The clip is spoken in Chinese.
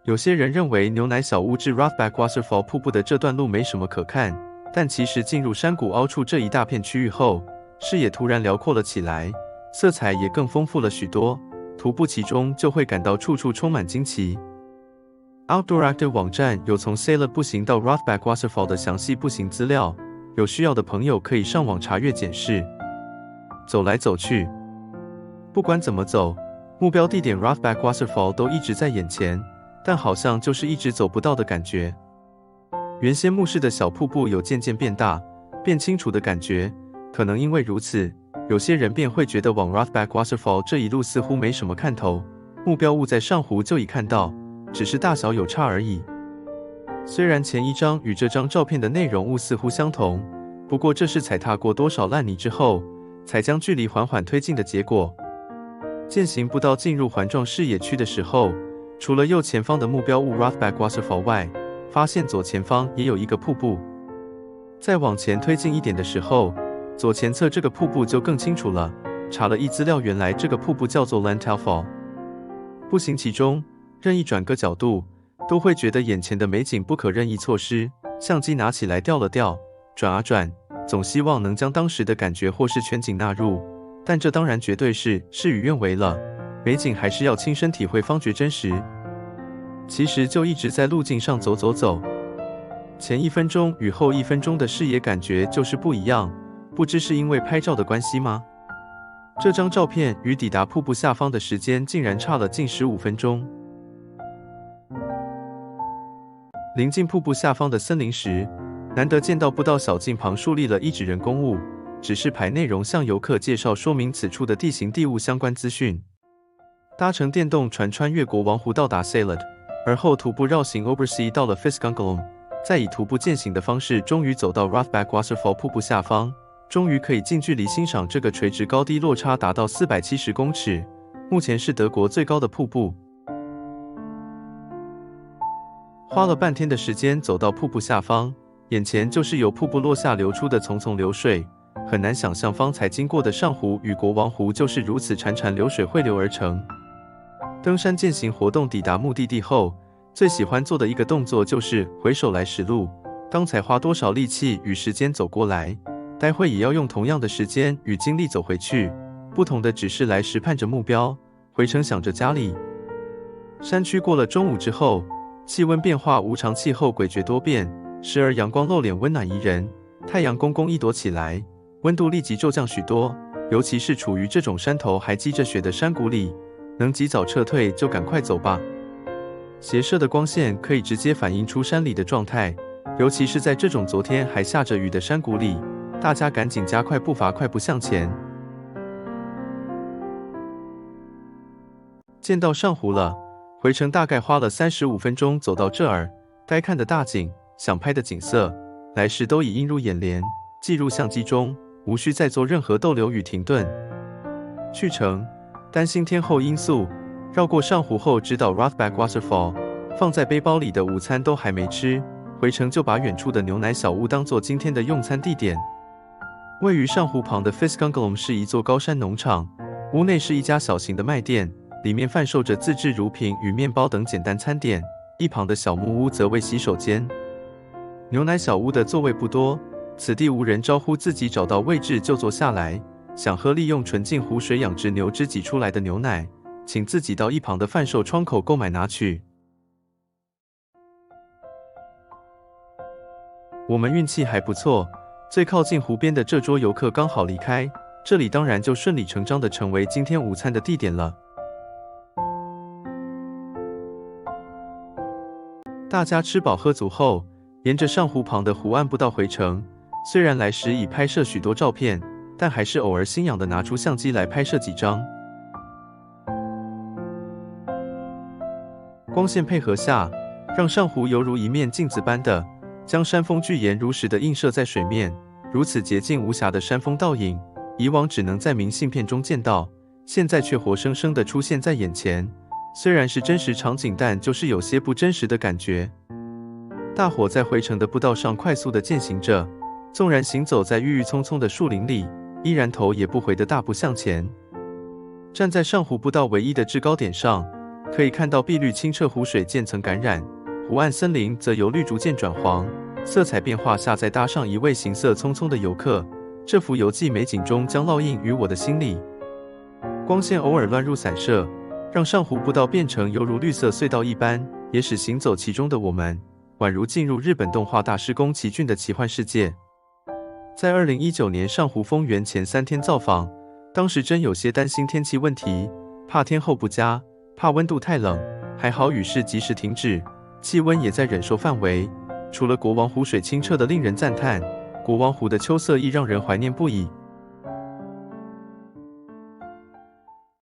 有些人认为牛奶小屋至 Rothbach Waterfall 瀑布的这段路没什么可看，但其实进入山谷凹处这一大片区域后，视野突然辽阔了起来，色彩也更丰富了许多，徒步其中就会感到处处充满惊奇。Outdoor Active 网站有从 Salem 步行到 Rothbach Waterfall 的详细步行资料，有需要的朋友可以上网查阅检视。走来走去，不管怎么走，目标地点 Rothbach Waterfall 都一直在眼前，但好像就是一直走不到的感觉。原先目视的小瀑布有渐渐变大、变清楚的感觉，可能因为如此，有些人便会觉得往 Rothbach Waterfall 这一路似乎没什么看头，目标物在上湖就已看到，只是大小有差而已。虽然前一张与这张照片的内容物似乎相同，不过这是踩踏过多少烂泥之后，才将距离缓缓推进的结果。践行步道进入环状视野区的时候，除了右前方的目标物 Rothbach Waterfall 外，发现左前方也有一个瀑布。再往前推进一点的时候，左前侧这个瀑布就更清楚了。查了资料，原来这个瀑布叫做 Lantau Fall。步行其中，任意转个角度，都会觉得眼前的美景不可任意错失。相机拿起来调了调，转啊转，总希望能将当时的感觉或是全景纳入，但这当然绝对是事与愿违了。美景还是要亲身体会方觉真实。其实就一直在路径上走，前1分钟与后1分钟的视野感觉就是不一样，不知是因为拍照的关系吗？这张照片与抵达瀑布下方的时间竟然差了近15分钟。临近瀑布下方的森林时，难得见到步道小径旁树立了一指人工物，指示牌内容向游客介绍说明此处的地形地物相关资讯。搭乘电动船穿越国王湖到达 Salem， 而后徒步绕行 Obersee 到了 Fiskungalom， 再以徒步践行的方式终于走到 Rothbach Waterfall 瀑布下方，终于可以近距离欣赏这个垂直高低落差达到470公尺，目前是德国最高的瀑布。花了半天的时间走到瀑布下方，眼前就是由瀑布落下流出的淙淙流水，很难想象方才经过的上湖与国王湖就是如此潺潺流水汇流而成。登山健行活动抵达目的地后，最喜欢做的一个动作就是回首来时路，刚才花多少力气与时间走过来，待会也要用同样的时间与精力走回去，不同的只是来时盼着目标，回程想着家里。山区过了中午之后，气温变化无常，气候诡谲多变，时而阳光露脸温暖宜人，太阳公公一躲起来，温度立即骤降许多，尤其是处于这种山头还积着雪的山谷里，能及早撤退就赶快走吧。斜射的光线可以直接反映出山里的状态，尤其是在这种昨天还下着雨的山谷里，大家赶紧加快步伐，快步向前。见到上湖了，回程大概花了35分钟走到这儿，该看的大景，想拍的景色，来时都已映入眼帘，记入相机中，无需再做任何逗留与停顿。去程担心天候因素，绕过上湖后直捣 Rothbach Waterfall， 放在背包里的午餐都还没吃，回程就把远处的牛奶小屋当作今天的用餐地点。位于上湖旁的 Fiskungalom 是一座高山农场，屋内是一家小型的卖店，里面贩售着自制乳品与面包等简单餐点，一旁的小木屋则为洗手间。牛奶小屋的座位不多，此地无人招呼，自己找到位置就坐下来，想喝利用纯净湖水养殖牛只挤出来的牛奶，请自己到一旁的贩售窗口购买拿取。我们运气还不错，最靠近湖边的这桌游客刚好离开，这里当然就顺理成章地成为今天午餐的地点了。大家吃饱喝足后，沿着上湖旁的湖岸步道回程。虽然来时已拍摄许多照片，但还是偶尔心痒地拿出相机来拍摄几张。光线配合下，让上湖犹如一面镜子般的将山峰巨岩如实地映射在水面，如此洁净无瑕的山峰倒影，以往只能在明信片中见到，现在却活生生地出现在眼前。虽然是真实场景，但就是有些不真实的感觉。大伙在回程的步道上快速地健行着，纵然行走在郁郁葱葱的树林里，依然头也不回地大步向前。站在上湖步道唯一的制高点上，可以看到碧绿清澈湖水渐层感染，湖岸森林则由绿逐渐转黄，色彩变化下再搭上一位行色匆匆的游客，这幅游记美景中将烙印于我的心里。光线偶尔乱入散射，让上湖步道变成犹如绿色隧道一般，也使行走其中的我们，宛如进入日本动画大师宫崎骏的奇幻世界。在2019年上湖丰原前3天造访，当时真有些担心天气问题，怕天候不佳，怕温度太冷，还好雨势及时停止，气温也在忍受范围。除了国王湖水清澈的令人赞叹，国王湖的秋色亦让人怀念不已。